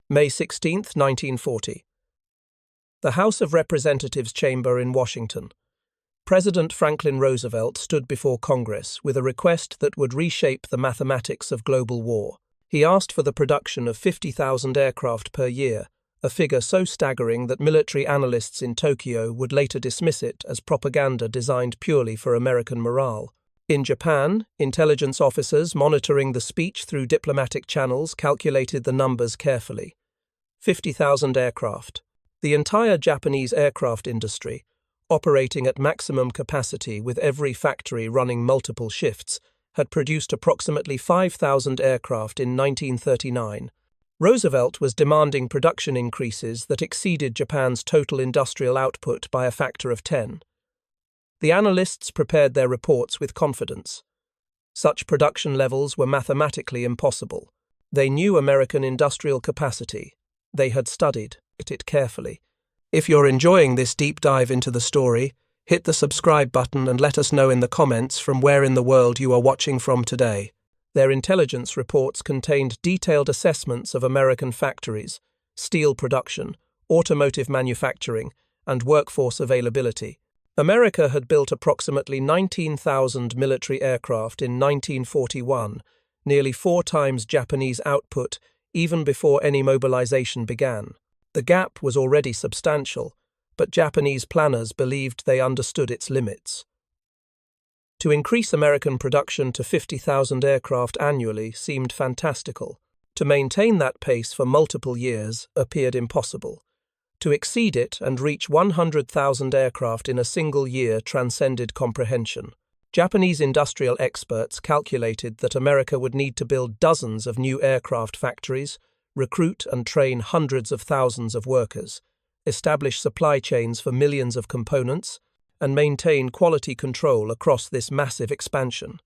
May 16, 1940. The House of Representatives chamber in Washington. President Franklin Roosevelt stood before Congress with a request that would reshape the mathematics of global war. He asked for the production of 50,000 aircraft per year, a figure so staggering that military analysts in Tokyo would later dismiss it as propaganda designed purely for American morale. In Japan, intelligence officers monitoring the speech through diplomatic channels calculated the numbers carefully. 50,000 aircraft. The entire Japanese aircraft industry, operating at maximum capacity with every factory running multiple shifts, had produced approximately 5,000 aircraft in 1939. Roosevelt was demanding production increases that exceeded Japan's total industrial output by a factor of 10. The analysts prepared their reports with confidence. Such production levels were mathematically impossible. They knew American industrial capacity. They had studied it carefully. If you're enjoying this deep dive into the story, hit the subscribe button and let us know in the comments from where in the world you are watching from today. Their intelligence reports contained detailed assessments of American factories, steel production, automotive manufacturing, and workforce availability. America had built approximately 19,000 military aircraft in 1941, nearly 4 times Japanese output even before any mobilization began. The gap was already substantial, but Japanese planners believed they understood its limits. To increase American production to 50,000 aircraft annually seemed fantastical. To maintain that pace for multiple years appeared impossible. To exceed it and reach 100,000 aircraft in a single year transcended comprehension. Japanese industrial experts calculated that America would need to build dozens of new aircraft factories, recruit and train hundreds of thousands of workers, establish supply chains for millions of components, and maintain quality control across this massive expansion.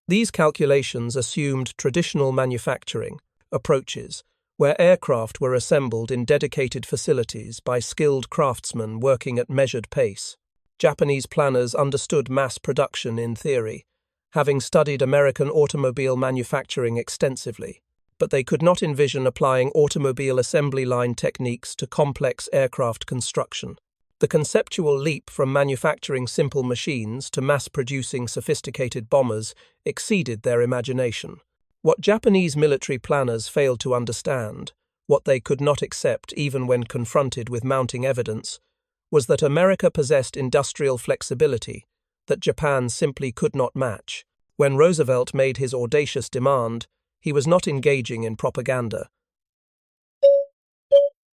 These calculations assumed traditional manufacturing approaches, where aircraft were assembled in dedicated facilities by skilled craftsmen working at measured pace. Japanese planners understood mass production in theory, having studied American automobile manufacturing extensively, but they could not envision applying automobile assembly line techniques to complex aircraft construction. The conceptual leap from manufacturing simple machines to mass-producing sophisticated bombers exceeded their imagination. What Japanese military planners failed to understand, what they could not accept even when confronted with mounting evidence, was that America possessed industrial flexibility that Japan simply could not match. When Roosevelt made his audacious demand, he was not engaging in propaganda.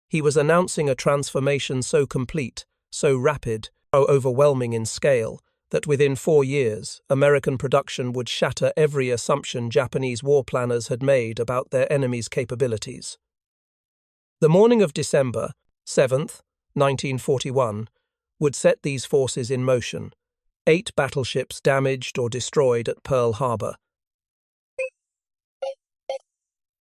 He was announcing a transformation so complete, so rapid, so overwhelming in scale, that within 4 years, American production would shatter every assumption Japanese war planners had made about their enemy's capabilities. The morning of December 7th, 1941, would set these forces in motion. 8 battleships damaged or destroyed at Pearl Harbor.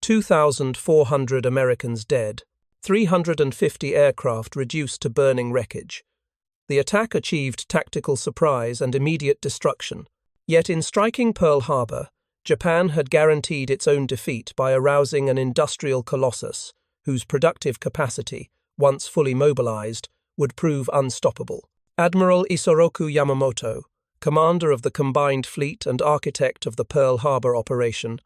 2,400 Americans dead, 350 aircraft reduced to burning wreckage. The attack achieved tactical surprise and immediate destruction. Yet in striking Pearl Harbor, Japan had guaranteed its own defeat by arousing an industrial colossus whose productive capacity, once fully mobilized, would prove unstoppable. Admiral Isoroku Yamamoto, commander of the combined fleet and architect of the Pearl Harbor operation,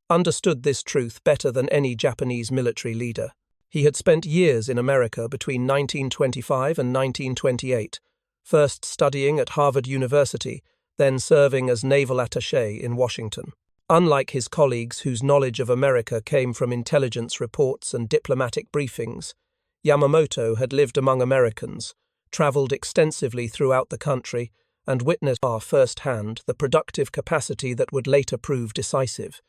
understood this truth better than any Japanese military leader. He had spent years in America between 1925 and 1928, first studying at Harvard University, then serving as naval attaché in Washington. Unlike his colleagues whose knowledge of America came from intelligence reports and diplomatic briefings, Yamamoto had lived among Americans, traveled extensively throughout the country, and witnessed firsthand the productive capacity that would later prove decisive.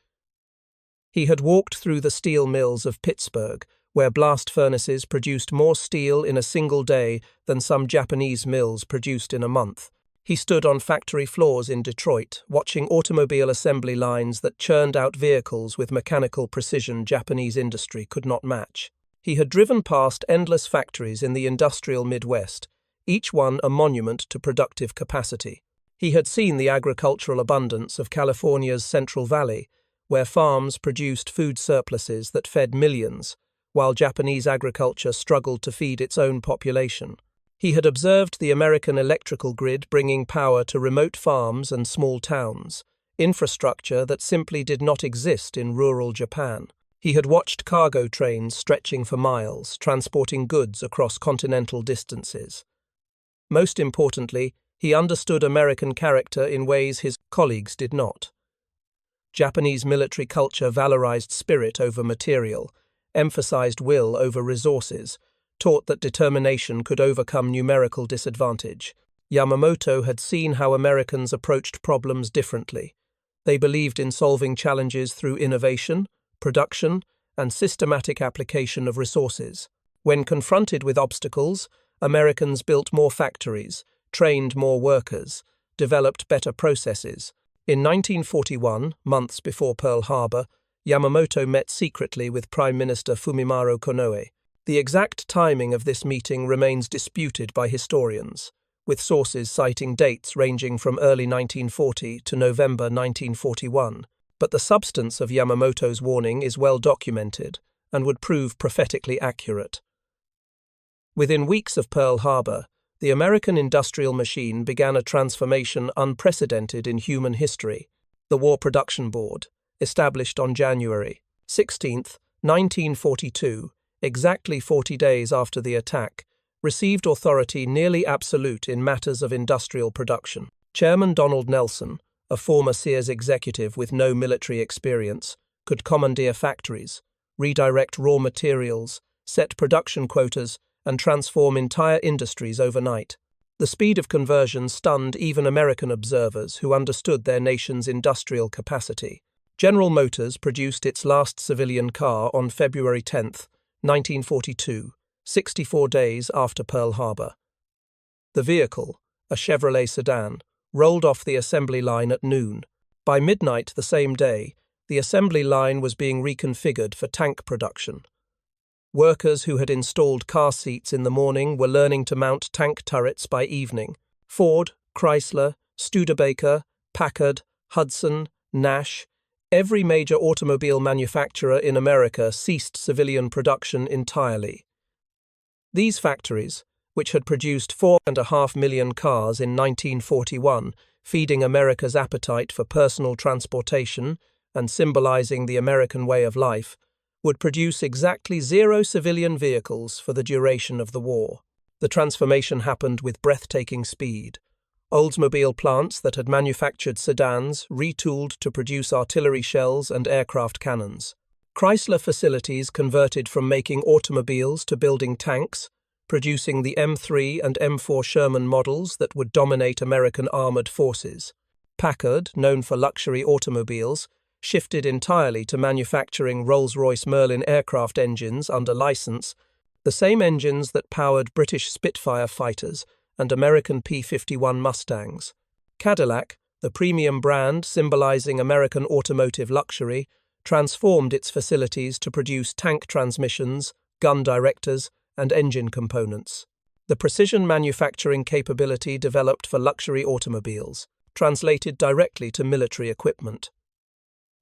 He had walked through the steel mills of Pittsburgh, where blast furnaces produced more steel in a single day than some Japanese mills produced in a month. He stood on factory floors in Detroit, watching automobile assembly lines that churned out vehicles with mechanical precision Japanese industry could not match. He had driven past endless factories in the industrial Midwest, each one a monument to productive capacity. He had seen the agricultural abundance of California's Central Valley, where farms produced food surpluses that fed millions, while Japanese agriculture struggled to feed its own population. He had observed the American electrical grid bringing power to remote farms and small towns, infrastructure that simply did not exist in rural Japan. He had watched cargo trains stretching for miles, transporting goods across continental distances. Most importantly, he understood American character in ways his colleagues did not. Japanese military culture valorized spirit over material, emphasized will over resources, taught that determination could overcome numerical disadvantage. Yamamoto had seen how Americans approached problems differently. They believed in solving challenges through innovation, production, and systematic application of resources. When confronted with obstacles, Americans built more factories, trained more workers, developed better processes. In 1941, months before Pearl Harbor, Yamamoto met secretly with Prime Minister Fumimaro Konoe. The exact timing of this meeting remains disputed by historians, with sources citing dates ranging from early 1940 to November 1941, but the substance of Yamamoto's warning is well documented and would prove prophetically accurate. Within weeks of Pearl Harbor, the American industrial machine began a transformation unprecedented in human history. The War Production Board, established on January 16th, 1942, exactly 40 days after the attack, received authority nearly absolute in matters of industrial production. Chairman Donald Nelson, a former Sears executive with no military experience, could commandeer factories, redirect raw materials, set production quotas, and transform entire industries overnight. The speed of conversion stunned even American observers who understood their nation's industrial capacity. General Motors produced its last civilian car on February 10, 1942, 64 days after Pearl Harbor. The vehicle, a Chevrolet sedan, rolled off the assembly line at noon. By midnight the same day, the assembly line was being reconfigured for tank production. Workers who had installed car seats in the morning were learning to mount tank turrets by evening. Ford, Chrysler, Studebaker, Packard, Hudson, Nash, every major automobile manufacturer in America ceased civilian production entirely. These factories, which had produced 4.5 million cars in 1941, feeding America's appetite for personal transportation and symbolizing the American way of life, would produce exactly 0 civilian vehicles for the duration of the war. The transformation happened with breathtaking speed. Oldsmobile plants that had manufactured sedans retooled to produce artillery shells and aircraft cannons. Chrysler facilities converted from making automobiles to building tanks, producing the M3 and M4 Sherman models that would dominate American armored forces. Packard, known for luxury automobiles, shifted entirely to manufacturing Rolls-Royce Merlin aircraft engines under license, the same engines that powered British Spitfire fighters and American P-51 Mustangs. Cadillac, the premium brand symbolizing American automotive luxury, transformed its facilities to produce tank transmissions, gun directors, and engine components. The precision manufacturing capability developed for luxury automobiles translated directly to military equipment.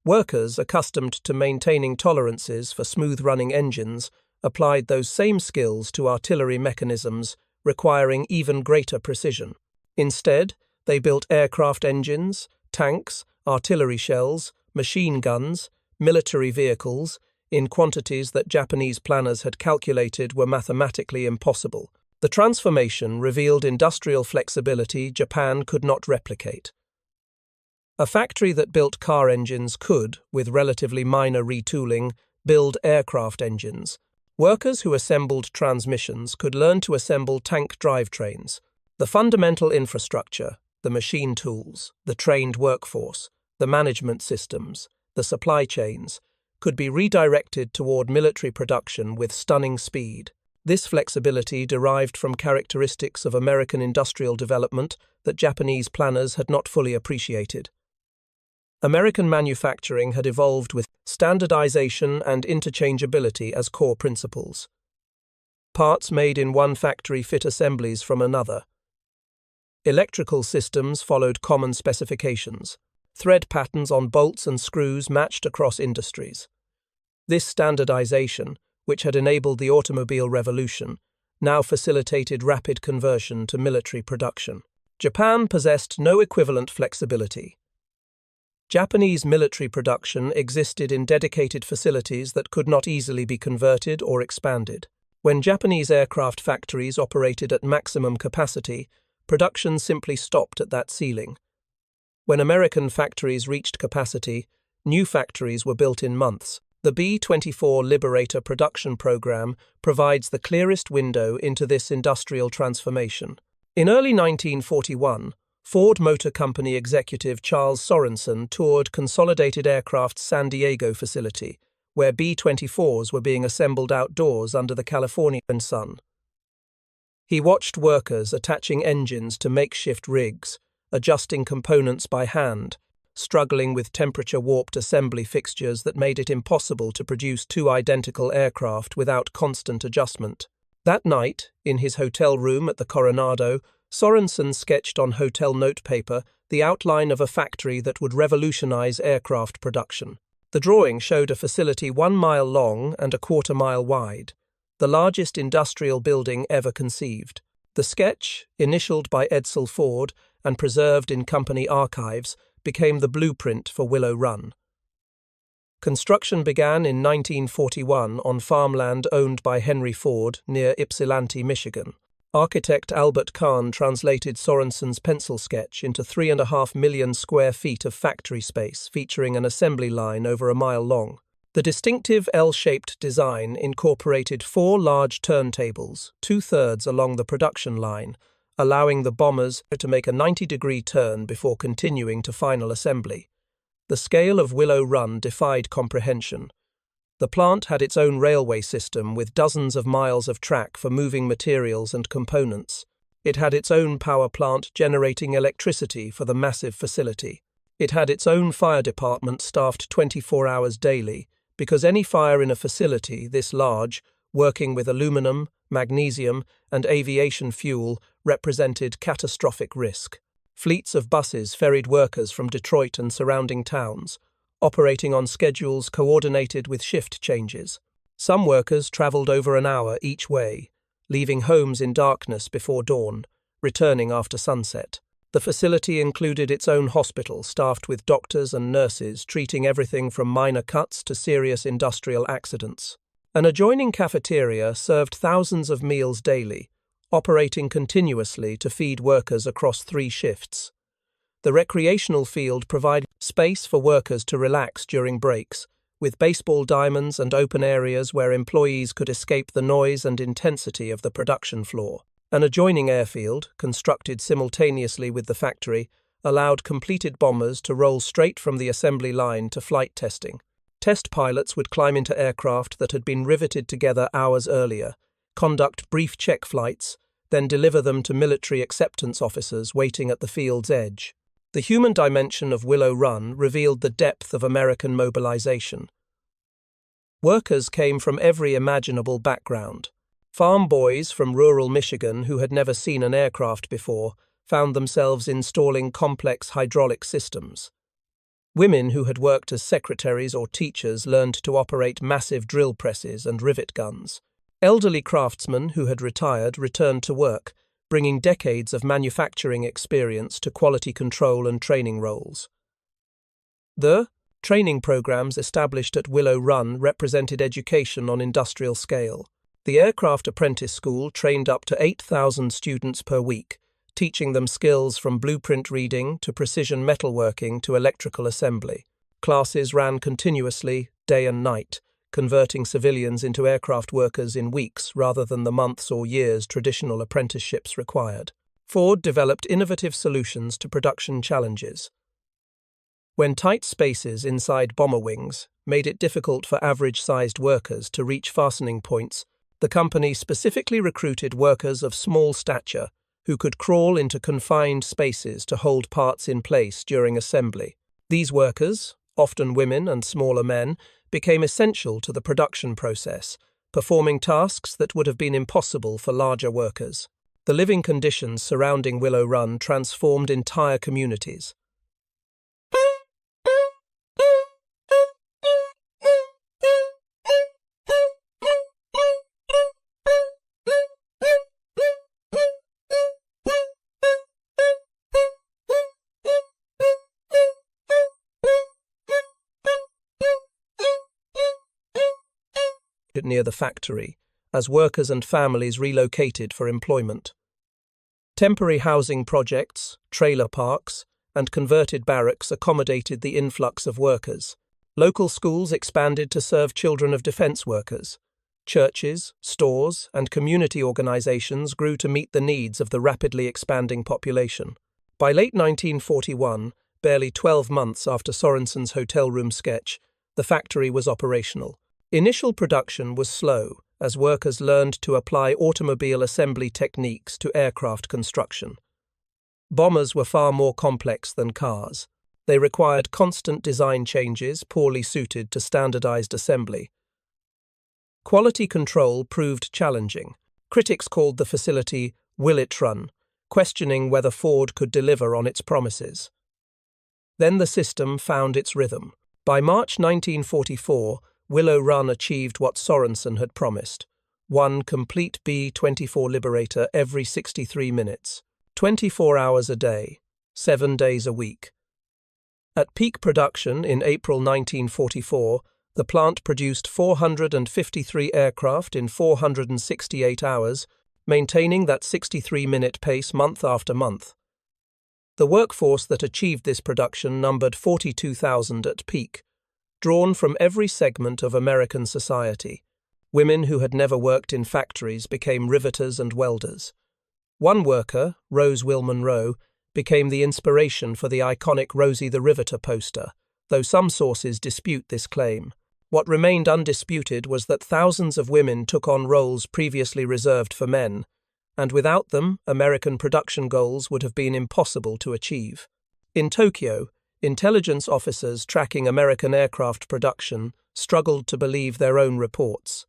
Workers accustomed to maintaining tolerances for smooth-running engines applied those same skills to artillery mechanisms, requiring even greater precision. Instead, they built aircraft engines, tanks, artillery shells, machine guns, military vehicles, in quantities that Japanese planners had calculated were mathematically impossible. The transformation revealed industrial flexibility Japan could not replicate. A factory that built car engines could, with relatively minor retooling, build aircraft engines. Workers who assembled transmissions could learn to assemble tank drivetrains. The fundamental infrastructure, the machine tools, the trained workforce, the management systems, the supply chains, could be redirected toward military production with stunning speed. This flexibility derived from characteristics of American industrial development that Japanese planners had not fully appreciated. American manufacturing had evolved with standardization and interchangeability as core principles. Parts made in one factory fit assemblies from another. Electrical systems followed common specifications. Thread patterns on bolts and screws matched across industries. This standardization, which had enabled the automobile revolution, now facilitated rapid conversion to military production. Japan possessed no equivalent flexibility. Japanese military production existed in dedicated facilities that could not easily be converted or expanded. When Japanese aircraft factories operated at maximum capacity, production simply stopped at that ceiling. When American factories reached capacity, new factories were built in months. The B-24 Liberator production program provides the clearest window into this industrial transformation. In early 1941, Ford Motor Company executive Charles Sorensen toured Consolidated Aircraft's San Diego facility, where B-24s were being assembled outdoors under the Californian sun. He watched workers attaching engines to makeshift rigs, adjusting components by hand, struggling with temperature-warped assembly fixtures that made it impossible to produce two identical aircraft without constant adjustment. That night, in his hotel room at the Coronado, Sorensen sketched on hotel notepaper the outline of a factory that would revolutionize aircraft production. The drawing showed a facility 1 mile long and a quarter-mile wide, the largest industrial building ever conceived. The sketch, initialed by Edsel Ford and preserved in company archives, became the blueprint for Willow Run. Construction began in 1941 on farmland owned by Henry Ford near Ypsilanti, Michigan. Architect Albert Kahn translated Sorensen's pencil sketch into 3.5 million square feet of factory space, featuring an assembly line over 1 mile long. The distinctive L-shaped design incorporated 4 large turntables, 2/3 along the production line, allowing the bombers to make a 90-degree turn before continuing to final assembly. The scale of Willow Run defied comprehension. The plant had its own railway system with dozens of miles of track for moving materials and components. It had its own power plant generating electricity for the massive facility. It had its own fire department staffed 24 hours daily, because any fire in a facility this large, working with aluminum, magnesium, and aviation fuel, represented catastrophic risk. Fleets of buses ferried workers from Detroit and surrounding towns, operating on schedules coordinated with shift changes. Some workers traveled over an hour each way, leaving homes in darkness before dawn, returning after sunset. The facility included its own hospital staffed with doctors and nurses treating everything from minor cuts to serious industrial accidents. An adjoining cafeteria served thousands of meals daily, operating continuously to feed workers across 3 shifts. The recreational field provided space for workers to relax during breaks, with baseball diamonds and open areas where employees could escape the noise and intensity of the production floor. An adjoining airfield, constructed simultaneously with the factory, allowed completed bombers to roll straight from the assembly line to flight testing. Test pilots would climb into aircraft that had been riveted together hours earlier, conduct brief check flights, then deliver them to military acceptance officers waiting at the field's edge. The human dimension of Willow Run revealed the depth of American mobilization. Workers came from every imaginable background. Farm boys from rural Michigan who had never seen an aircraft before found themselves installing complex hydraulic systems. Women who had worked as secretaries or teachers learned to operate massive drill presses and rivet guns. Elderly craftsmen who had retired returned to work, bringing decades of manufacturing experience to quality control and training roles. The training programs established at Willow Run represented education on industrial scale. The Aircraft Apprentice School trained up to 8,000 students per week, teaching them skills from blueprint reading to precision metalworking to electrical assembly. Classes ran continuously, day and night, converting civilians into aircraft workers in weeks rather than the months or years traditional apprenticeships required. Ford developed innovative solutions to production challenges. When tight spaces inside bomber wings made it difficult for average-sized workers to reach fastening points, the company specifically recruited workers of small stature who could crawl into confined spaces to hold parts in place during assembly. These workers, often women and smaller men, became essential to the production process, performing tasks that would have been impossible for larger workers. The living conditions surrounding Willow Run transformed entire communities. near the factory, as workers and families relocated for employment. Temporary housing projects, trailer parks, and converted barracks accommodated the influx of workers. Local schools expanded to serve children of defense workers. Churches, stores, and community organizations grew to meet the needs of the rapidly expanding population. By late 1941, barely 12 months after Sorensen's hotel room sketch, the factory was operational. Initial production was slow, as workers learned to apply automobile assembly techniques to aircraft construction. Bombers were far more complex than cars. They required constant design changes poorly suited to standardized assembly. Quality control proved challenging. Critics called the facility "Will It Run?", questioning whether Ford could deliver on its promises. Then the system found its rhythm. By March 1944, Willow Run achieved what Sorensen had promised: one complete B-24 Liberator every 63 minutes, 24 hours a day, 7 days a week. At peak production in April 1944, the plant produced 453 aircraft in 468 hours, maintaining that 63-minute pace month after month. The workforce that achieved this production numbered 42,000 at peak, drawn from every segment of American society. Women who had never worked in factories became riveters and welders. One worker, Rose Will Monroe, became the inspiration for the iconic Rosie the Riveter poster, though some sources dispute this claim. What remained undisputed was that thousands of women took on roles previously reserved for men, and without them, American production goals would have been impossible to achieve. In Tokyo, intelligence officers tracking American aircraft production struggled to believe their own reports.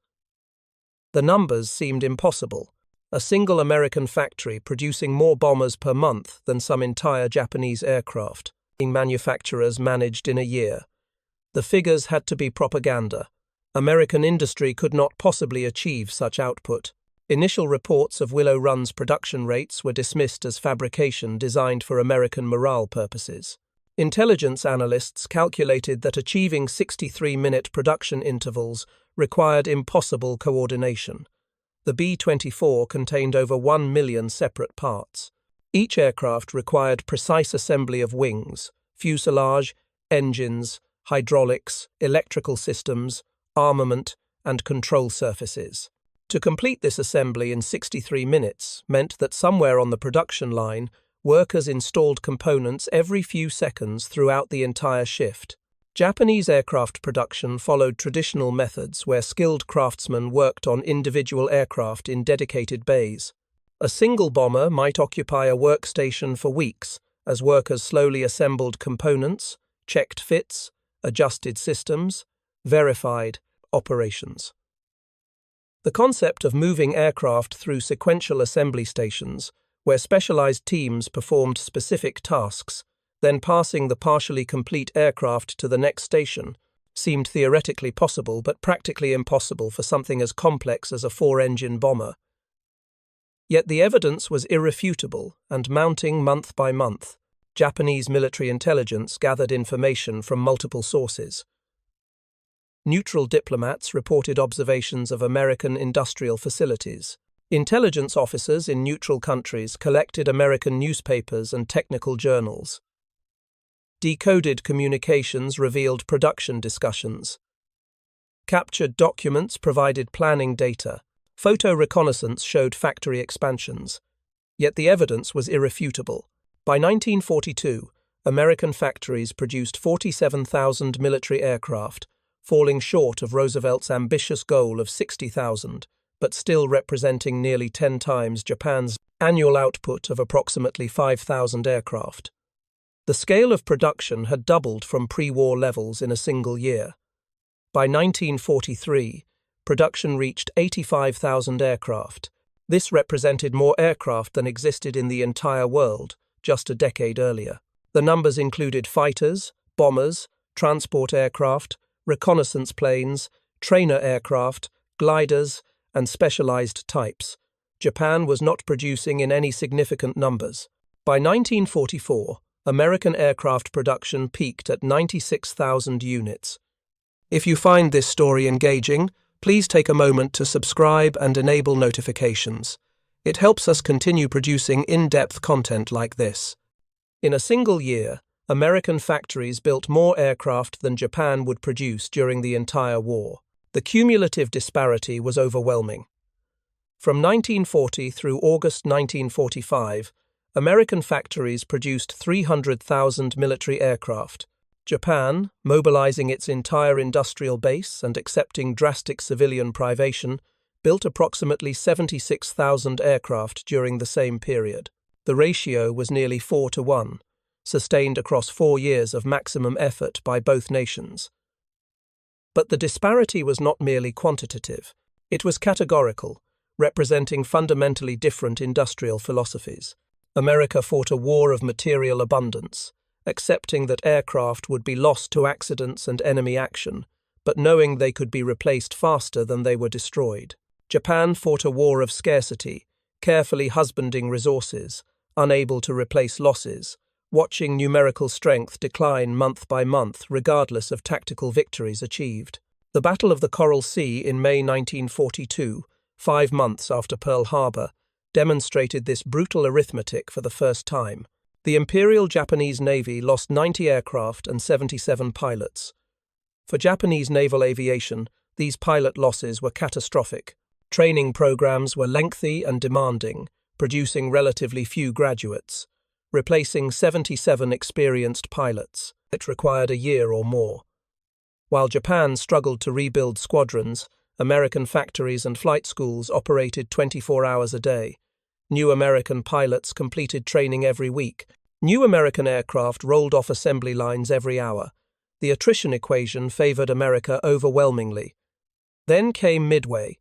The numbers seemed impossible. A single American factory producing more bombers per month than some entire Japanese aircraft manufacturers managed in a year. The figures had to be propaganda. American industry could not possibly achieve such output. Initial reports of Willow Run's production rates were dismissed as fabrication designed for American morale purposes. Intelligence analysts calculated that achieving 63-minute production intervals required impossible coordination. The B-24 contained over 1 million separate parts. Each aircraft required precise assembly of wings, fuselage, engines, hydraulics, electrical systems, armament, and control surfaces. To complete this assembly in 63 minutes meant that somewhere on the production line, workers installed components every few seconds throughout the entire shift. Japanese aircraft production followed traditional methods where skilled craftsmen worked on individual aircraft in dedicated bays. A single bomber might occupy a workstation for weeks as workers slowly assembled components, checked fits, adjusted systems, verified operations. The concept of moving aircraft through sequential assembly stations, where specialized teams performed specific tasks, then passing the partially complete aircraft to the next station, seemed theoretically possible but practically impossible for something as complex as a 4-engine bomber. Yet the evidence was irrefutable, and mounting month by month, Japanese military intelligence gathered information from multiple sources. Neutral diplomats reported observations of American industrial facilities. Intelligence officers in neutral countries collected American newspapers and technical journals. Decoded communications revealed production discussions. Captured documents provided planning data. Photo reconnaissance showed factory expansions. Yet the evidence was irrefutable. By 1942, American factories produced 47,000 military aircraft, falling short of Roosevelt's ambitious goal of 60,000, but still representing nearly 10 times Japan's annual output of approximately 5,000 aircraft. The scale of production had doubled from pre-war levels in a single year. By 1943, production reached 85,000 aircraft. This represented more aircraft than existed in the entire world just a decade earlier. The numbers included fighters, bombers, transport aircraft, reconnaissance planes, trainer aircraft, gliders, and specialized types. Japan was not producing in any significant numbers. By 1944, American aircraft production peaked at 96,000 units. If you find this story engaging, Please take a moment to subscribe and enable notifications. It helps us continue producing in-depth content like this. In a single year, American factories built more aircraft than Japan would produce during the entire war. The cumulative disparity was overwhelming. From 1940 through August 1945, American factories produced 300,000 military aircraft. Japan, mobilizing its entire industrial base and accepting drastic civilian privation, built approximately 76,000 aircraft during the same period. The ratio was nearly 4-to-1, sustained across 4 years of maximum effort by both nations. But the disparity was not merely quantitative. It was categorical, representing fundamentally different industrial philosophies. America fought a war of material abundance, accepting that aircraft would be lost to accidents and enemy action, but knowing they could be replaced faster than they were destroyed. Japan fought a war of scarcity, carefully husbanding resources, unable to replace losses, watching numerical strength decline month by month regardless of tactical victories achieved. The Battle of the Coral Sea in May 1942, 5 months after Pearl Harbor, demonstrated this brutal arithmetic for the first time. The Imperial Japanese Navy lost 90 aircraft and 77 pilots. For Japanese naval aviation, these pilot losses were catastrophic. Training programs were lengthy and demanding, producing relatively few graduates, replacing 77 experienced pilots. It required a year or more. While Japan struggled to rebuild squadrons, American factories and flight schools operated 24 hours a day. New American pilots completed training every week. New American aircraft rolled off assembly lines every hour. The attrition equation favored America overwhelmingly. Then came Midway.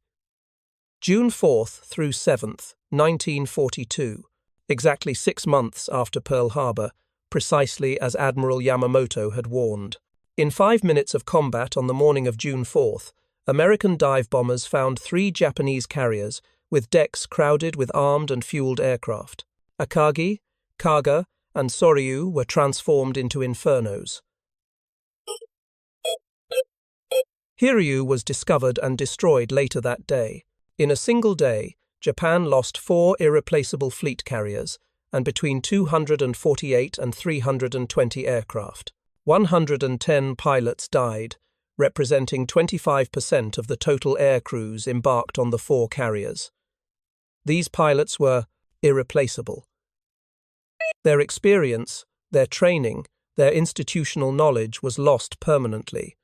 June 4th through 7th, 1942, exactly 6 months after Pearl Harbor, precisely as Admiral Yamamoto had warned. In 5 minutes of combat on the morning of June 4th, American dive bombers found 3 Japanese carriers with decks crowded with armed and fueled aircraft. Akagi, Kaga, and Soryu were transformed into infernos. Hiryu was discovered and destroyed later that day. In a single day, Japan lost 4 irreplaceable fleet carriers and between 248 and 320 aircraft. 110 pilots died, representing 25% of the total air crews embarked on the 4 carriers. These pilots were irreplaceable. Their experience, their training, their institutional knowledge was lost permanently.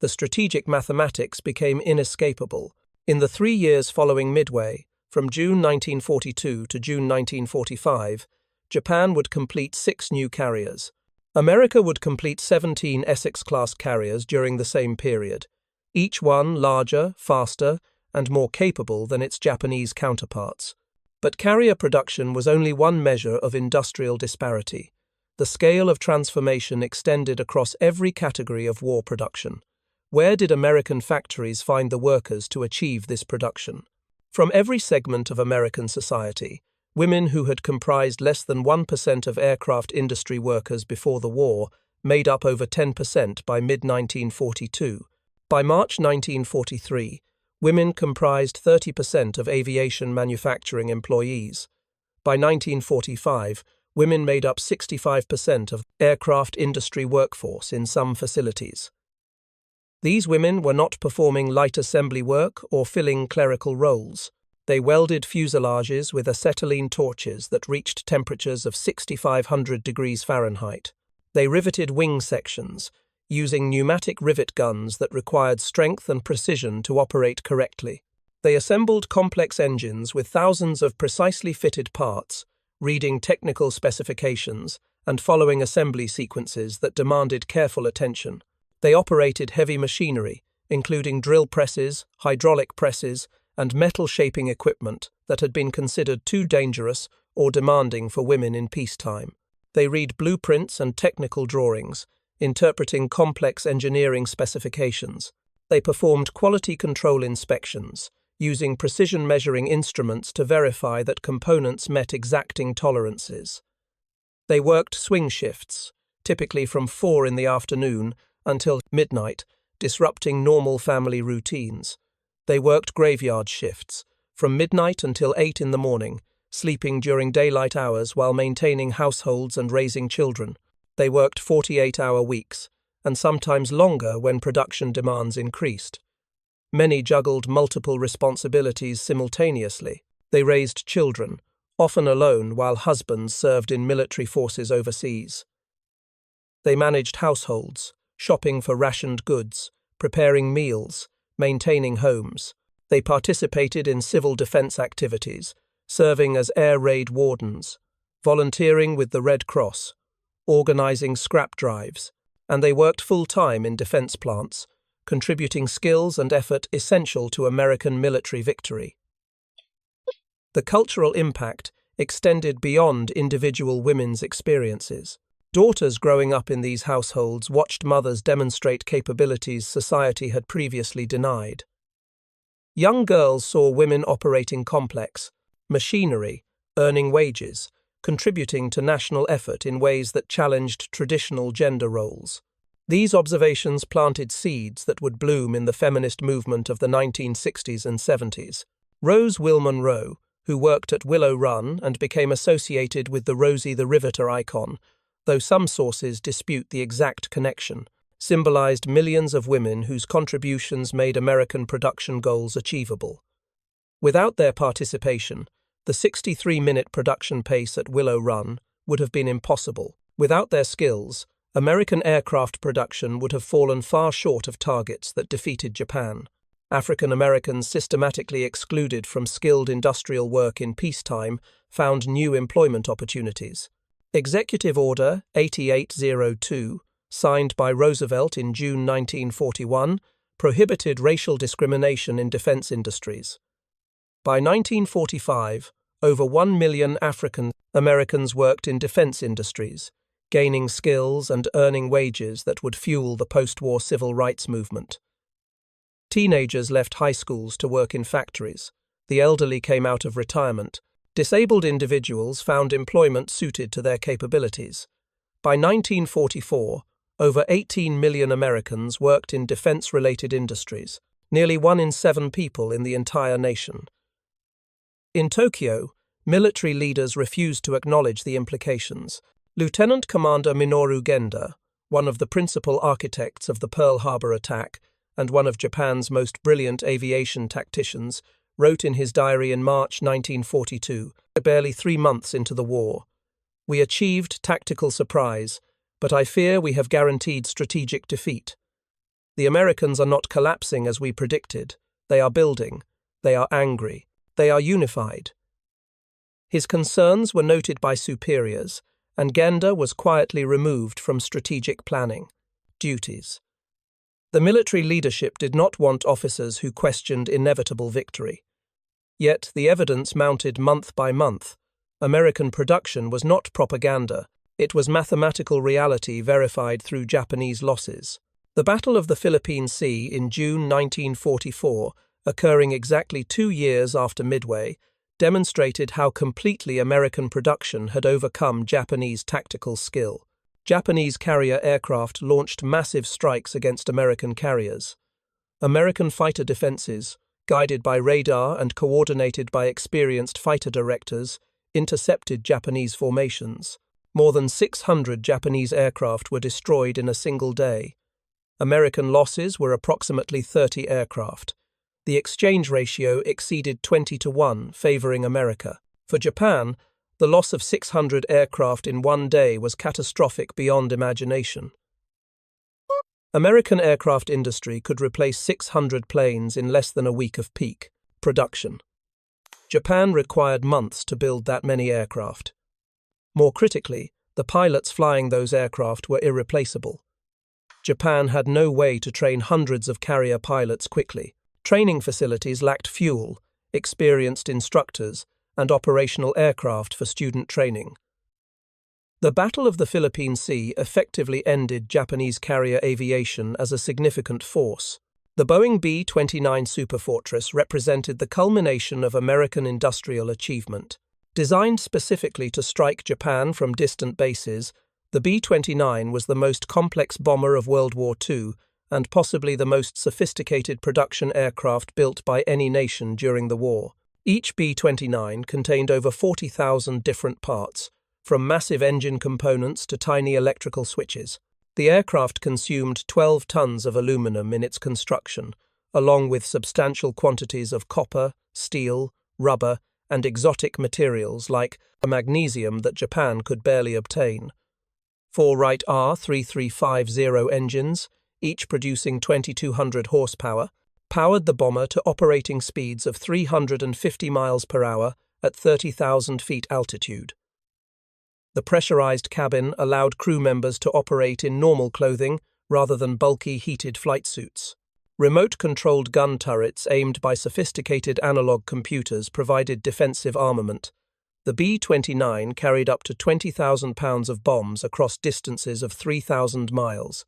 The strategic mathematics became inescapable. In the 3 years following Midway, from June 1942 to June 1945, Japan would complete 6 new carriers. America would complete 17 Essex-class carriers during the same period, each one larger, faster, and more capable than its Japanese counterparts. But carrier production was only one measure of industrial disparity. The scale of transformation extended across every category of war production. Where did American factories find the workers to achieve this production? From every segment of American society, women who had comprised less than 1% of aircraft industry workers before the war made up over 10% by mid-1942. By March 1943, women comprised 30% of aviation manufacturing employees. By 1945, women made up 65% of aircraft industry workforce in some facilities. These women were not performing light assembly work or filling clerical roles. They welded fuselages with acetylene torches that reached temperatures of 6,500 degrees Fahrenheit. They riveted wing sections, using pneumatic rivet guns that required strength and precision to operate correctly. They assembled complex engines with thousands of precisely fitted parts, reading technical specifications and following assembly sequences that demanded careful attention. They operated heavy machinery, including drill presses, hydraulic presses, and metal shaping equipment that had been considered too dangerous or demanding for women in peacetime. They read blueprints and technical drawings, interpreting complex engineering specifications. They performed quality control inspections, using precision measuring instruments to verify that components met exacting tolerances. They worked swing shifts, typically from 4 in the afternoon until midnight, disrupting normal family routines. They worked graveyard shifts, from midnight until 8 in the morning, sleeping during daylight hours while maintaining households and raising children. They worked 48-hour weeks, and sometimes longer when production demands increased. Many juggled multiple responsibilities simultaneously. They raised children, often alone, while husbands served in military forces overseas. They managed households, shopping for rationed goods, preparing meals, maintaining homes. They participated in civil defense activities, serving as air raid wardens, volunteering with the Red Cross, organizing scrap drives, and they worked full-time in defense plants, contributing skills and effort essential to American military victory. The cultural impact extended beyond individual women's experiences. Daughters growing up in these households watched mothers demonstrate capabilities society had previously denied. Young girls saw women operating complex machinery, earning wages, contributing to national effort in ways that challenged traditional gender roles. These observations planted seeds that would bloom in the feminist movement of the 1960s and 70s. Rose Monroe, who worked at Willow Run and became associated with the Rosie the Riveter icon, though some sources dispute the exact connection, symbolized millions of women whose contributions made American production goals achievable. Without their participation, the 63-minute production pace at Willow Run would have been impossible. Without their skills, American aircraft production would have fallen far short of targets that defeated Japan. African Americans systematically excluded from skilled industrial work in peacetime found new employment opportunities. Executive Order 8802, signed by Roosevelt in June 1941, prohibited racial discrimination in defense industries. By 1945, over 1 million African Americans worked in defense industries, gaining skills and earning wages that would fuel the post-war civil rights movement. Teenagers left high schools to work in factories. The elderly came out of retirement. Disabled individuals found employment suited to their capabilities. By 1944, over 18 million Americans worked in defense-related industries, nearly 1 in 7 people in the entire nation. In Tokyo, military leaders refused to acknowledge the implications. Lieutenant Commander Minoru Genda, one of the principal architects of the Pearl Harbor attack and one of Japan's most brilliant aviation tacticians, wrote in his diary in March 1942, barely 3 months into the war, "We achieved tactical surprise, but I fear we have guaranteed strategic defeat. The Americans are not collapsing as we predicted. They are building. They are angry. They are unified." His concerns were noted by superiors, and Genda was quietly removed from strategic planning duties. The military leadership did not want officers who questioned inevitable victory. Yet the evidence mounted month by month. American production was not propaganda, it was mathematical reality verified through Japanese losses. The Battle of the Philippine Sea in June 1944, occurring exactly 2 years after Midway, demonstrated how completely American production had overcome Japanese tactical skill. Japanese carrier aircraft launched massive strikes against American carriers. American fighter defenses, guided by radar and coordinated by experienced fighter directors, intercepted Japanese formations. More than 600 Japanese aircraft were destroyed in a single day. American losses were approximately 30 aircraft. The exchange ratio exceeded 20-1, favoring America. For Japan, the loss of 600 aircraft in one day was catastrophic beyond imagination. American aircraft industry could replace 600 planes in less than a week of peak production. Japan required months to build that many aircraft. More critically, the pilots flying those aircraft were irreplaceable. Japan had no way to train hundreds of carrier pilots quickly. Training facilities lacked fuel, experienced instructors, and operational aircraft for student training. The Battle of the Philippine Sea effectively ended Japanese carrier aviation as a significant force. The Boeing B-29 Superfortress represented the culmination of American industrial achievement. Designed specifically to strike Japan from distant bases, the B-29 was the most complex bomber of World War II and possibly the most sophisticated production aircraft built by any nation during the war. Each B-29 contained over 40,000 different parts, from massive engine components to tiny electrical switches. The aircraft consumed 12 tons of aluminum in its construction, along with substantial quantities of copper, steel, rubber, and exotic materials like magnesium that Japan could barely obtain. 4 Wright R-3350 engines, each producing 2,200 horsepower, powered the bomber to operating speeds of 350 miles per hour at 30,000 feet altitude. The pressurized cabin allowed crew members to operate in normal clothing rather than bulky heated flight suits. Remote-controlled gun turrets aimed by sophisticated analog computers provided defensive armament. The B-29 carried up to 20,000 pounds of bombs across distances of 3,000 miles.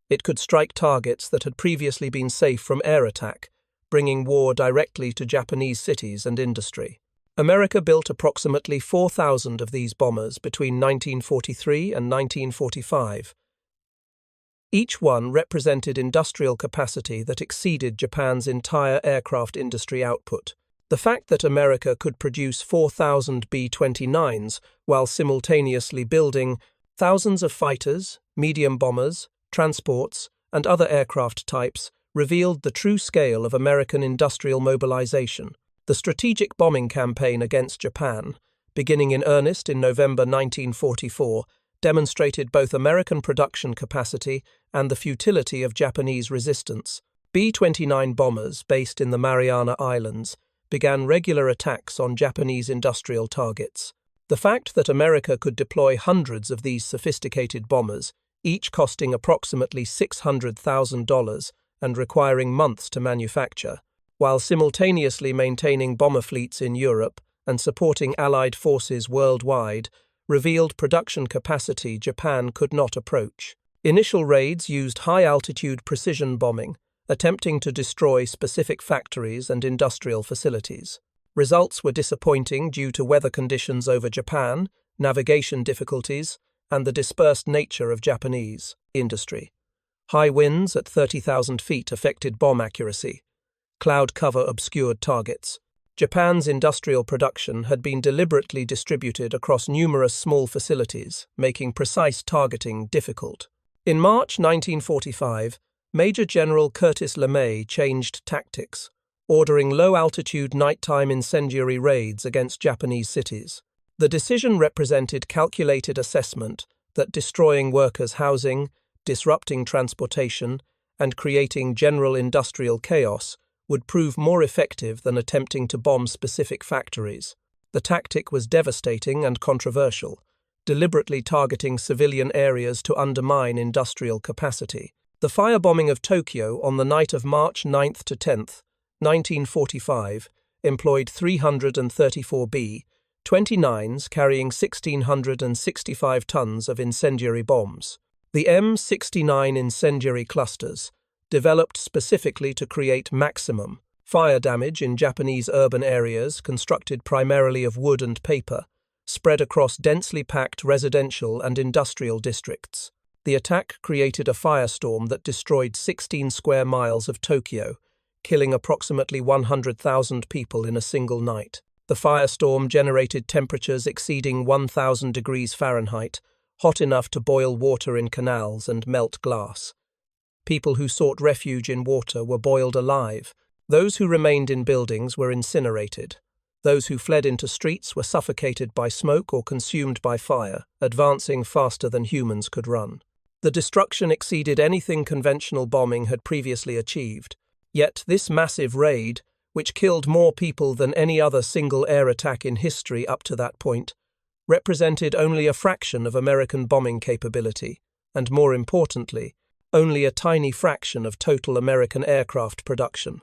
It could strike targets that had previously been safe from air attack, bringing war directly to Japanese cities and industry. America built approximately 4,000 of these bombers between 1943 and 1945. Each one represented industrial capacity that exceeded Japan's entire aircraft industry output. The fact that America could produce 4,000 B-29s while simultaneously building thousands of fighters, medium bombers, transports, and other aircraft types revealed the true scale of American industrial mobilization. The strategic bombing campaign against Japan, beginning in earnest in November 1944, demonstrated both American production capacity and the futility of Japanese resistance. B-29 bombers based in the Mariana Islands began regular attacks on Japanese industrial targets. The fact that America could deploy hundreds of these sophisticated bombers, each costing approximately $600,000 and requiring months to manufacture, while simultaneously maintaining bomber fleets in Europe and supporting Allied forces worldwide, revealed production capacity Japan could not approach. Initial raids used high-altitude precision bombing, attempting to destroy specific factories and industrial facilities. Results were disappointing due to weather conditions over Japan, navigation difficulties, and the dispersed nature of Japanese industry. High winds at 30,000 feet affected bomb accuracy. Cloud cover obscured targets. Japan's industrial production had been deliberately distributed across numerous small facilities, making precise targeting difficult. In March 1945, Major General Curtis LeMay changed tactics, ordering low-altitude nighttime incendiary raids against Japanese cities. The decision represented calculated assessment that destroying workers' housing, disrupting transportation, and creating general industrial chaos would prove more effective than attempting to bomb specific factories. The tactic was devastating and controversial, deliberately targeting civilian areas to undermine industrial capacity. The firebombing of Tokyo on the night of March 9th to 10th, 1945, employed 334 B-29s carrying 1,665 tons of incendiary bombs. The M69 incendiary clusters, developed specifically to create maximum fire damage in Japanese urban areas constructed primarily of wood and paper, spread across densely packed residential and industrial districts. The attack created a firestorm that destroyed 16 square miles of Tokyo, killing approximately 100,000 people in a single night. The firestorm generated temperatures exceeding 1,000 degrees Fahrenheit, hot enough to boil water in canals and melt glass. People who sought refuge in water were boiled alive. Those who remained in buildings were incinerated. Those who fled into streets were suffocated by smoke or consumed by fire, advancing faster than humans could run. The destruction exceeded anything conventional bombing had previously achieved. Yet this massive raid, which killed more people than any other single air attack in history up to that point, represented only a fraction of American bombing capability, and more importantly, only a tiny fraction of total American aircraft production.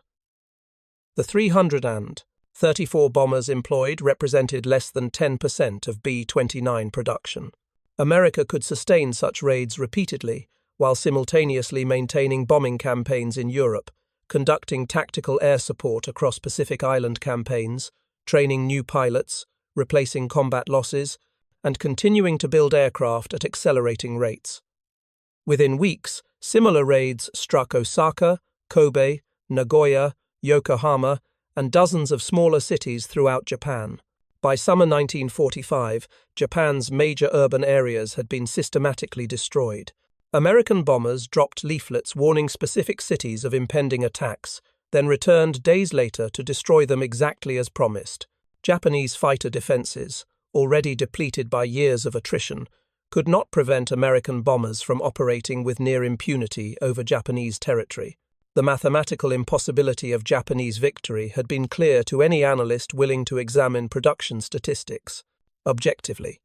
The 334 bombers employed represented less than 10% of B-29 production. America could sustain such raids repeatedly, while simultaneously maintaining bombing campaigns in Europe, conducting tactical air support across Pacific Island campaigns, training new pilots, replacing combat losses, and continuing to build aircraft at accelerating rates. Within weeks, Similar raids struck Osaka, Kobe, Nagoya, Yokohama, and dozens of smaller cities throughout Japan. By summer 1945, Japan's major urban areas had been systematically destroyed. American bombers dropped leaflets warning specific cities of impending attacks, then returned days later to destroy them exactly as promised. Japanese fighter defenses, already depleted by years of attrition, could not prevent American bombers from operating with near impunity over Japanese territory. The mathematical impossibility of Japanese victory had been clear to any analyst willing to examine production statistics objectively.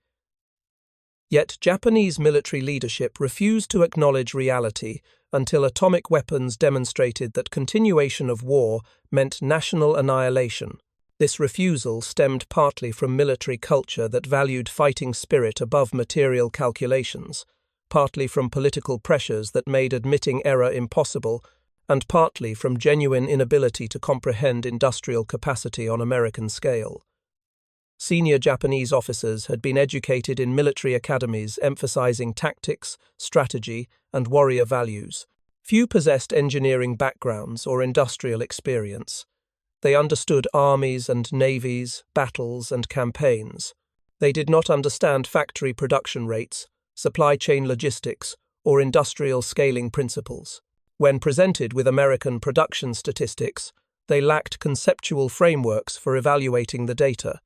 Yet Japanese military leadership refused to acknowledge reality until atomic weapons demonstrated that continuation of war meant national annihilation. This refusal stemmed partly from military culture that valued fighting spirit above material calculations, partly from political pressures that made admitting error impossible, and partly from genuine inability to comprehend industrial capacity on American scale. Senior Japanese officers had been educated in military academies emphasizing tactics, strategy, and warrior values. Few possessed engineering backgrounds or industrial experience. They understood armies and navies, battles and campaigns. They did not understand factory production rates, supply chain logistics, or industrial scaling principles. When presented with American production statistics, they lacked conceptual frameworks for evaluating the data.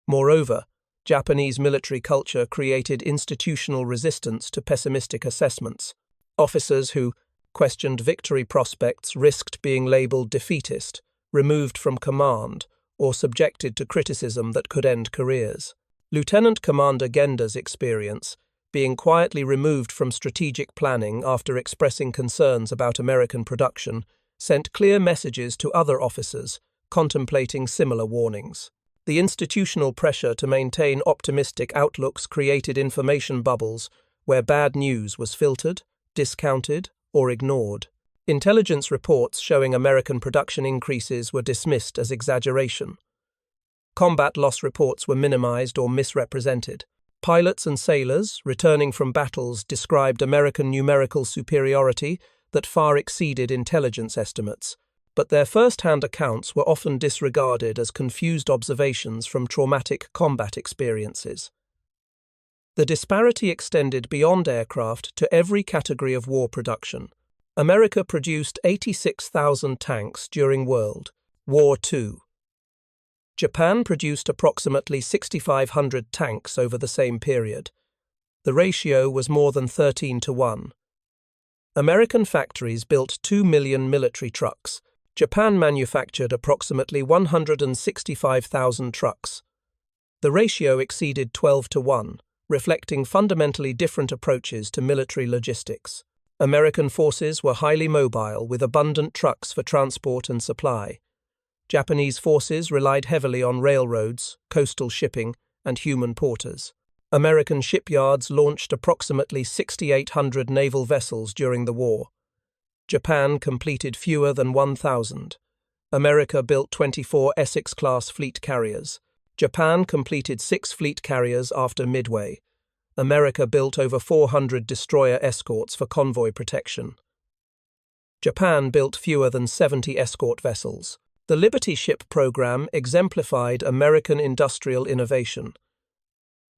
Moreover, Japanese military culture created institutional resistance to pessimistic assessments. Officers who questioned victory prospects risked being labeled defeatist, removed from command, or subjected to criticism that could end careers. Lieutenant Commander Genda's experience, being quietly removed from strategic planning after expressing concerns about American production, sent clear messages to other officers, contemplating similar warnings. The institutional pressure to maintain optimistic outlooks created information bubbles where bad news was filtered, discounted, or ignored. Intelligence reports showing American production increases were dismissed as exaggeration. Combat loss reports were minimized or misrepresented. Pilots and sailors, returning from battles, described American numerical superiority that far exceeded intelligence estimates, but their first-hand accounts were often disregarded as confused observations from traumatic combat experiences. The disparity extended beyond aircraft to every category of war production. America produced 86,000 tanks during World War II. Japan produced approximately 6,500 tanks over the same period. The ratio was more than 13-1. American factories built 2 million military trucks. Japan manufactured approximately 165,000 trucks. The ratio exceeded 12-1, reflecting fundamentally different approaches to military logistics. American forces were highly mobile with abundant trucks for transport and supply. Japanese forces relied heavily on railroads, coastal shipping, and human porters. American shipyards launched approximately 6,800 naval vessels during the war. Japan completed fewer than 1,000. America built 24 Essex-class fleet carriers. Japan completed 6 fleet carriers after Midway. America built over 400 destroyer escorts for convoy protection. Japan built fewer than 70 escort vessels. The Liberty Ship program exemplified American industrial innovation.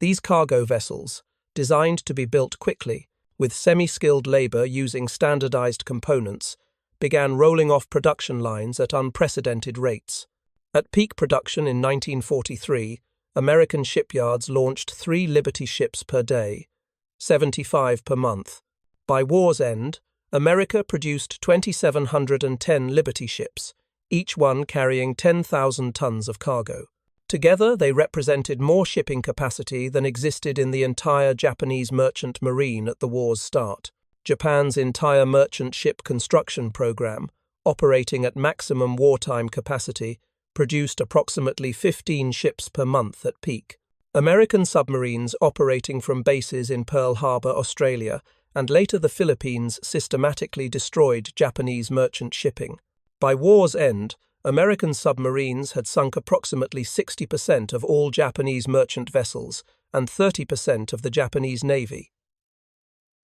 These cargo vessels, designed to be built quickly, with semi-skilled labor using standardized components, began rolling off production lines at unprecedented rates. At peak production in 1943, American shipyards launched 3 Liberty ships per day, 75 per month. By war's end, America produced 2,710 Liberty ships, each one carrying 10,000 tons of cargo. Together, they represented more shipping capacity than existed in the entire Japanese merchant marine at the war's start. Japan's entire merchant ship construction program, operating at maximum wartime capacity, produced approximately 15 ships per month at peak. American submarines operating from bases in Pearl Harbor, Australia, and later the Philippines systematically destroyed Japanese merchant shipping. By war's end, American submarines had sunk approximately 60% of all Japanese merchant vessels and 30% of the Japanese Navy.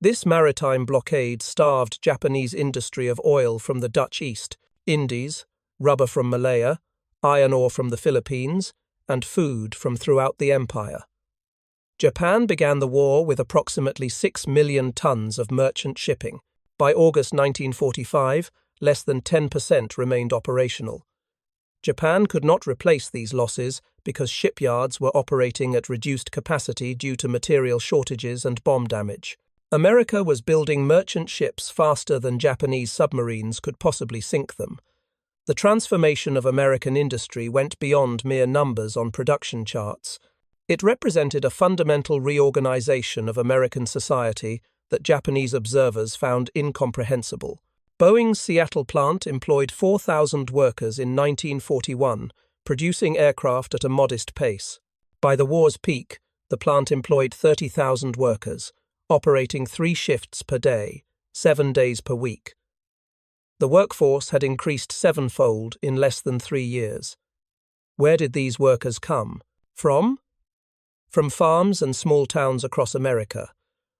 This maritime blockade starved Japanese industry of oil from the Dutch East Indies, rubber from Malaya, iron ore from the Philippines, and food from throughout the empire. Japan began the war with approximately 6 million tons of merchant shipping. By August 1945, less than 10% remained operational. Japan could not replace these losses because shipyards were operating at reduced capacity due to material shortages and bomb damage. America was building merchant ships faster than Japanese submarines could possibly sink them. The transformation of American industry went beyond mere numbers on production charts. It represented a fundamental reorganization of American society that Japanese observers found incomprehensible. Boeing's Seattle plant employed 4,000 workers in 1941, producing aircraft at a modest pace. By the war's peak, the plant employed 30,000 workers, operating 3 shifts per day, 7 days per week. The workforce had increased 7-fold in less than 3 years. Where did these workers come from? From farms and small towns across America,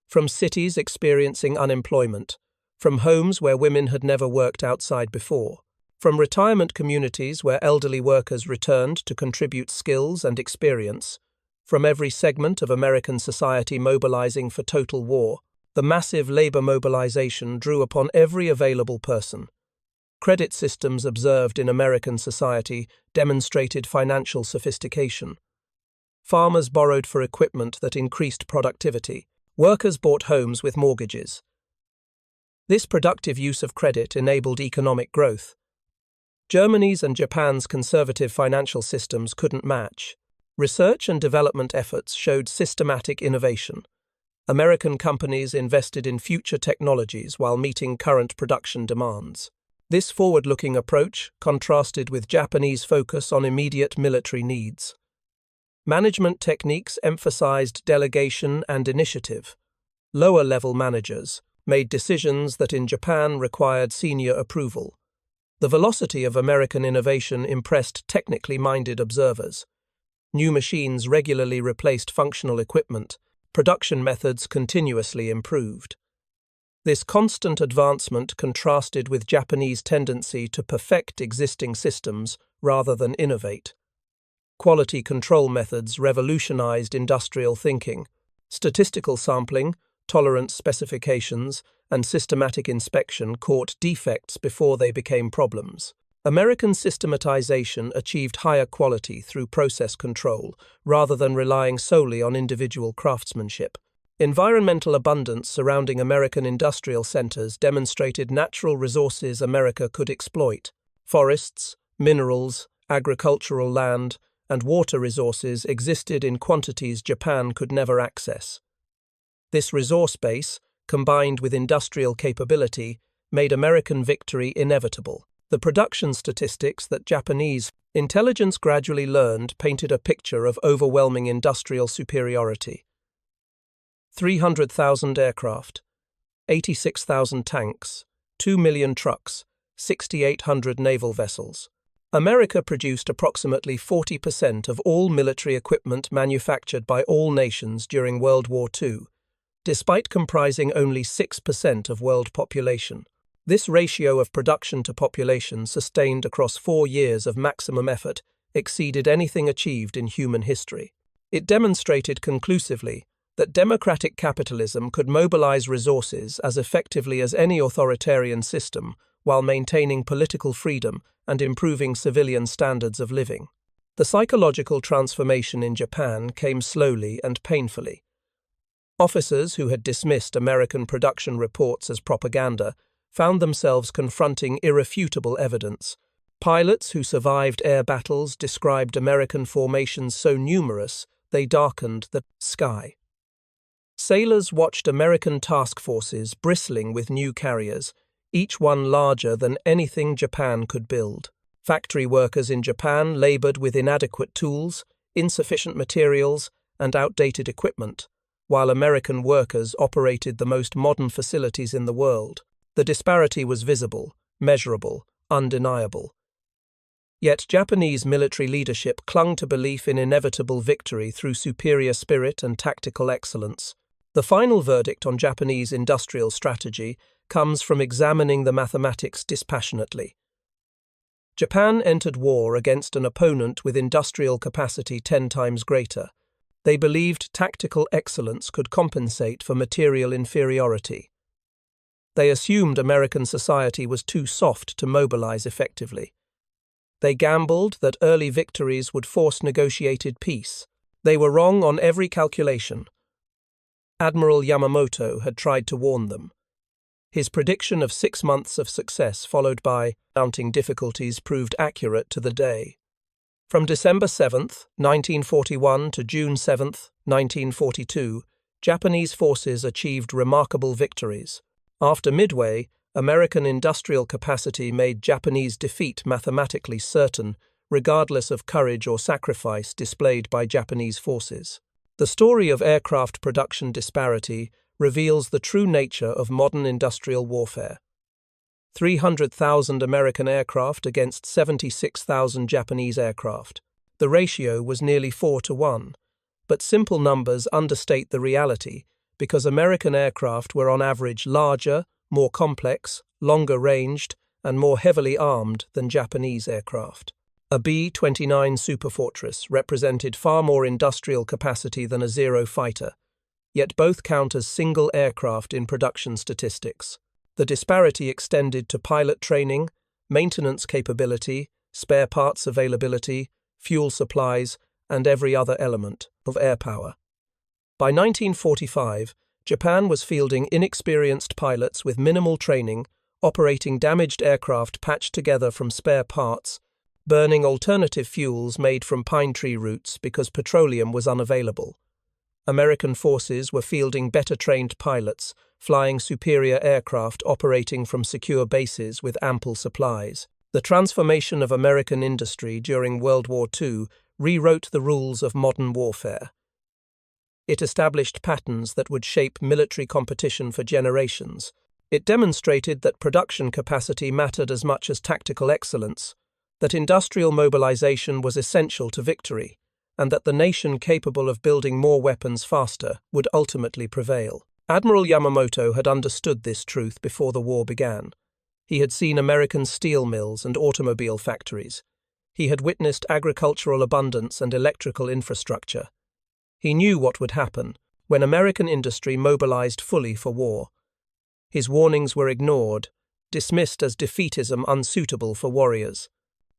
from cities experiencing unemployment, from homes where women had never worked outside before, from retirement communities where elderly workers returned to contribute skills and experience, from every segment of American society mobilizing for total war. The massive labor mobilization drew upon every available person. Credit systems observed in American society demonstrated financial sophistication. Farmers borrowed for equipment that increased productivity. Workers bought homes with mortgages. This productive use of credit enabled economic growth. Germany's and Japan's conservative financial systems couldn't match. Research and development efforts showed systematic innovation. American companies invested in future technologies while meeting current production demands. This forward-looking approach contrasted with Japanese focus on immediate military needs. Management techniques emphasized delegation and initiative. Lower-level managers made decisions that in Japan required senior approval. The velocity of American innovation impressed technically minded observers. New machines regularly replaced functional equipment. Production methods continuously improved. This constant advancement contrasted with Japanese tendency to perfect existing systems rather than innovate. Quality control methods revolutionized industrial thinking. Statistical sampling, tolerance specifications, and systematic inspection caught defects before they became problems. American systematization achieved higher quality through process control rather than relying solely on individual craftsmanship. Environmental abundance surrounding American industrial centers demonstrated natural resources America could exploit. Forests, minerals, agricultural land, and water resources existed in quantities Japan could never access. This resource base, combined with industrial capability, made American victory inevitable. The production statistics that Japanese intelligence gradually learned painted a picture of overwhelming industrial superiority. 300,000 aircraft, 86,000 tanks, 2 million trucks, 6,800 naval vessels. America produced approximately 40% of all military equipment manufactured by all nations during World War II, despite comprising only 6% of world population. This ratio of production to population, sustained across 4 years of maximum effort, exceeded anything achieved in human history. It demonstrated conclusively that democratic capitalism could mobilize resources as effectively as any authoritarian system while maintaining political freedom and improving civilian standards of living. The psychological transformation in Japan came slowly and painfully. Officers who had dismissed American production reports as propaganda found themselves confronting irrefutable evidence. Pilots who survived air battles described American formations so numerous they darkened the sky. Sailors watched American task forces bristling with new carriers, each one larger than anything Japan could build. Factory workers in Japan labored with inadequate tools, insufficient materials, and outdated equipment, while American workers operated the most modern facilities in the world. The disparity was visible, measurable, undeniable. Yet Japanese military leadership clung to belief in inevitable victory through superior spirit and tactical excellence. The final verdict on Japanese industrial strategy comes from examining the mathematics dispassionately. Japan entered war against an opponent with industrial capacity 10 times greater. They believed tactical excellence could compensate for material inferiority. They assumed American society was too soft to mobilize effectively. They gambled that early victories would force negotiated peace. They were wrong on every calculation. Admiral Yamamoto had tried to warn them. His prediction of 6 months of success followed by mounting difficulties proved accurate to the day. From December 7, 1941 to June 7, 1942, Japanese forces achieved remarkable victories. After Midway, American industrial capacity made Japanese defeat mathematically certain, regardless of courage or sacrifice displayed by Japanese forces. The story of aircraft production disparity reveals the true nature of modern industrial warfare. 300,000 American aircraft against 76,000 Japanese aircraft. The ratio was nearly 4-1, but simple numbers understate the reality because American aircraft were on average larger, more complex, longer-ranged, and more heavily armed than Japanese aircraft. A B-29 Superfortress represented far more industrial capacity than a Zero fighter, yet both count as single aircraft in production statistics. The disparity extended to pilot training, maintenance capability, spare parts availability, fuel supplies, and every other element of air power. By 1945, Japan was fielding inexperienced pilots with minimal training, operating damaged aircraft patched together from spare parts, burning alternative fuels made from pine tree roots because petroleum was unavailable. American forces were fielding better-trained pilots, flying superior aircraft operating from secure bases with ample supplies. The transformation of American industry during World War II rewrote the rules of modern warfare. It established patterns that would shape military competition for generations. It demonstrated that production capacity mattered as much as tactical excellence, that industrial mobilization was essential to victory, and that the nation capable of building more weapons faster would ultimately prevail. Admiral Yamamoto had understood this truth before the war began. He had seen American steel mills and automobile factories. He had witnessed agricultural abundance and electrical infrastructure. He knew what would happen when American industry mobilized fully for war. His warnings were ignored, dismissed as defeatism unsuitable for warriors.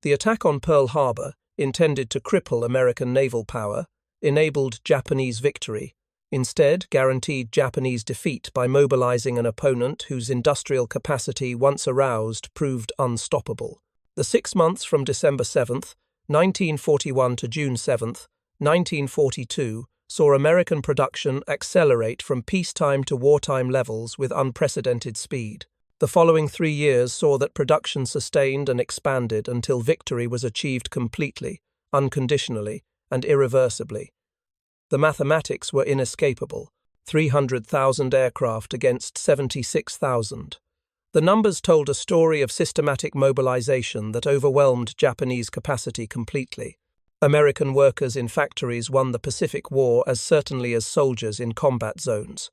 The attack on Pearl Harbor, intended to cripple American naval power, enabled Japanese victory, instead guaranteed Japanese defeat by mobilizing an opponent whose industrial capacity, once aroused, proved unstoppable. The 6 months from December 7, 1941 to June 7, 1942, saw American production accelerate from peacetime to wartime levels with unprecedented speed. The following 3 years saw that production sustained and expanded until victory was achieved completely, unconditionally, and irreversibly. The mathematics were inescapable: 300,000 aircraft against 76,000. The numbers told a story of systematic mobilization that overwhelmed Japanese capacity completely. American workers in factories won the Pacific War as certainly as soldiers in combat zones.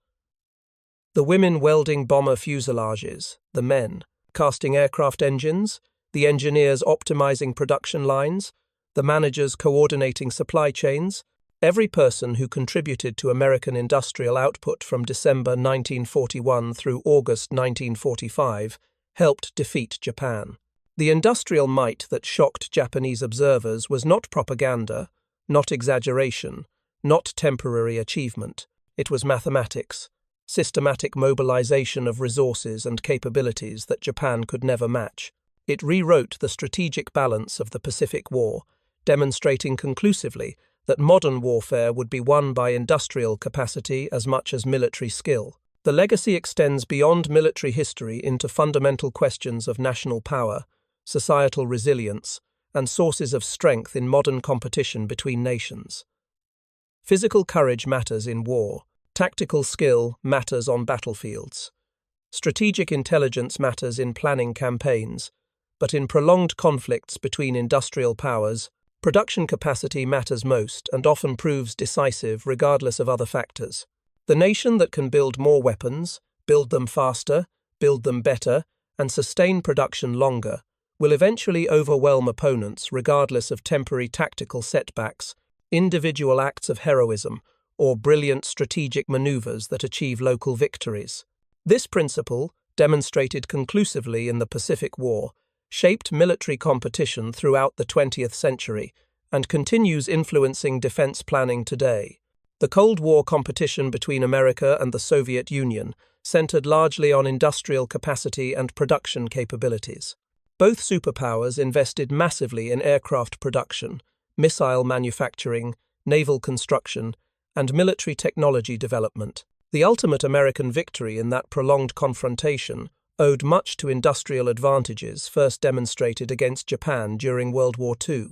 The women welding bomber fuselages, the men casting aircraft engines, the engineers optimizing production lines, the managers coordinating supply chains, every person who contributed to American industrial output from December 1941 through August 1945 helped defeat Japan. The industrial might that shocked Japanese observers was not propaganda, not exaggeration, not temporary achievement. It was mathematics, systematic mobilization of resources and capabilities that Japan could never match. It rewrote the strategic balance of the Pacific War, demonstrating conclusively that modern warfare would be won by industrial capacity as much as military skill. The legacy extends beyond military history into fundamental questions of national power, societal resilience, and sources of strength in modern competition between nations. Physical courage matters in war. Tactical skill matters on battlefields. Strategic intelligence matters in planning campaigns, but in prolonged conflicts between industrial powers, production capacity matters most and often proves decisive regardless of other factors. The nation that can build more weapons, build them faster, build them better, and sustain production longer, will eventually overwhelm opponents regardless of temporary tactical setbacks, individual acts of heroism, or brilliant strategic maneuvers that achieve local victories. This principle, demonstrated conclusively in the Pacific War, shaped military competition throughout the 20th century and continues influencing defense planning today. The Cold War competition between America and the Soviet Union centered largely on industrial capacity and production capabilities. Both superpowers invested massively in aircraft production, missile manufacturing, naval construction, and military technology development. The ultimate American victory in that prolonged confrontation owed much to industrial advantages first demonstrated against Japan during World War II.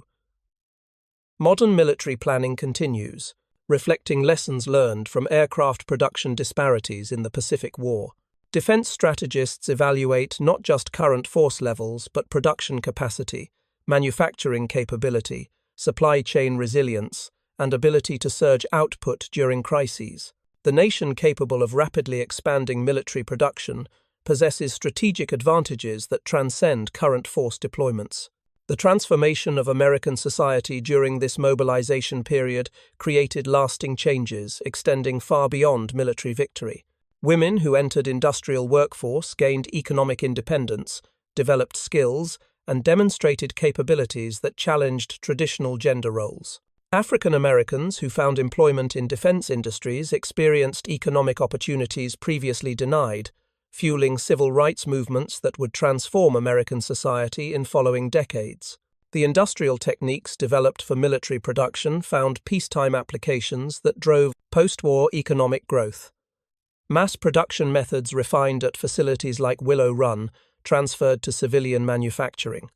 Modern military planning continues, reflecting lessons learned from aircraft production disparities in the Pacific War. Defense strategists evaluate not just current force levels but production capacity, manufacturing capability, supply chain resilience, and ability to surge output during crises. The nation capable of rapidly expanding military production possesses strategic advantages that transcend current force deployments. The transformation of American society during this mobilization period created lasting changes extending far beyond military victory. Women who entered industrial workforce gained economic independence, developed skills, and demonstrated capabilities that challenged traditional gender roles. African Americans who found employment in defense industries experienced economic opportunities previously denied, fueling civil rights movements that would transform American society in following decades. The industrial techniques developed for military production found peacetime applications that drove post-war economic growth. Mass production methods refined at facilities like Willow Run transferred to civilian manufacturing.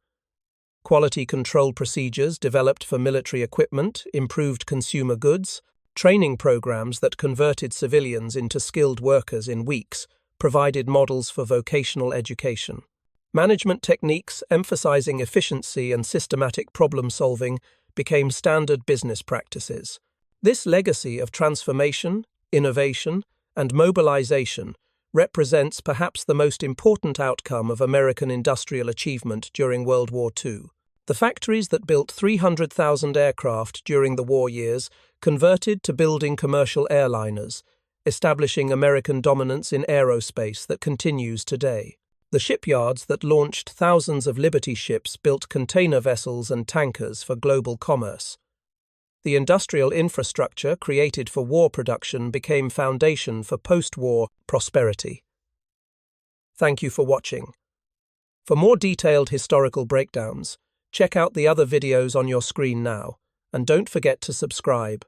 Quality control procedures developed for military equipment improved consumer goods. Training programs that converted civilians into skilled workers in weeks provided models for vocational education. Management techniques emphasizing efficiency and systematic problem-solving became standard business practices. This legacy of transformation, innovation, and mobilization represents perhaps the most important outcome of American industrial achievement during World War II. The factories that built 300,000 aircraft during the war years converted to building commercial airliners, establishing American dominance in aerospace that continues today. The shipyards that launched thousands of Liberty ships built container vessels and tankers for global commerce. The industrial infrastructure created for war production became foundation for post-war prosperity. Thank you for watching. For more detailed historical breakdowns, check out the other videos on your screen now, and don't forget to subscribe.